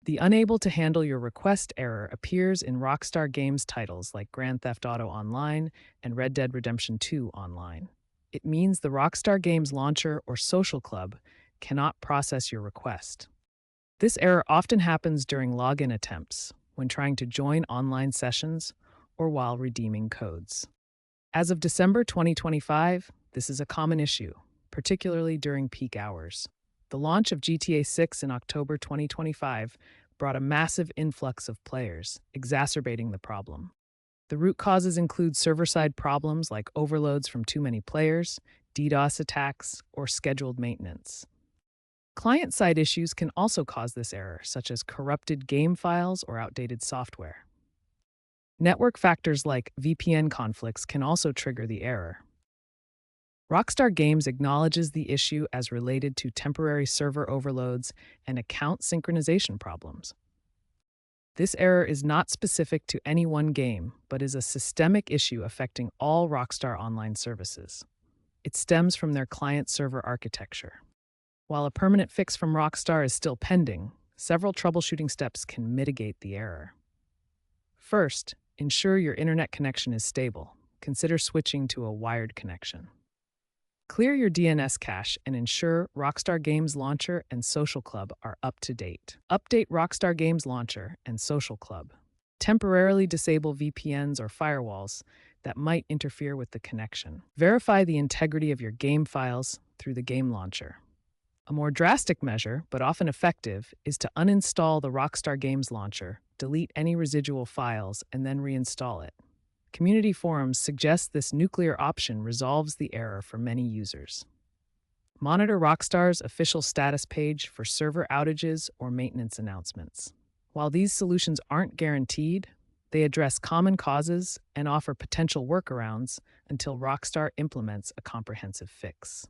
The unable to handle your request error appears in Rockstar Games titles like Grand Theft Auto Online and Red Dead Redemption 2 Online. It means the Rockstar Games launcher or social club cannot process your request. This error often happens during login attempts, when trying to join online sessions, or while redeeming codes. As of December 2025, this is a common issue, particularly during peak hours. The launch of GTA 6 in October 2025 brought a massive influx of players, exacerbating the problem. The root causes include server-side problems like overloads from too many players, DDoS attacks, or scheduled maintenance. Client-side issues can also cause this error, such as corrupted game files or outdated software. Network factors like VPN conflicts can also trigger the error. Rockstar Games acknowledges the issue as related to temporary server overloads and account synchronization problems. This error is not specific to any one game, but is a systemic issue affecting all Rockstar Online services. It stems from their client-server architecture. While a permanent fix from Rockstar is still pending, several troubleshooting steps can mitigate the error. First, ensure your internet connection is stable. Consider switching to a wired connection. Clear your DNS cache and ensure Rockstar Games Launcher and Social Club are up to date. Update Rockstar Games Launcher and Social Club. Temporarily disable VPNs or firewalls that might interfere with the connection. Verify the integrity of your game files through the game launcher. A more drastic measure, but often effective, is to uninstall the Rockstar Games Launcher, delete any residual files, and then reinstall it. Community forums suggest this nuclear option resolves the error for many users. Monitor Rockstar's official status page for server outages or maintenance announcements. While these solutions aren't guaranteed, they address common causes and offer potential workarounds until Rockstar implements a comprehensive fix.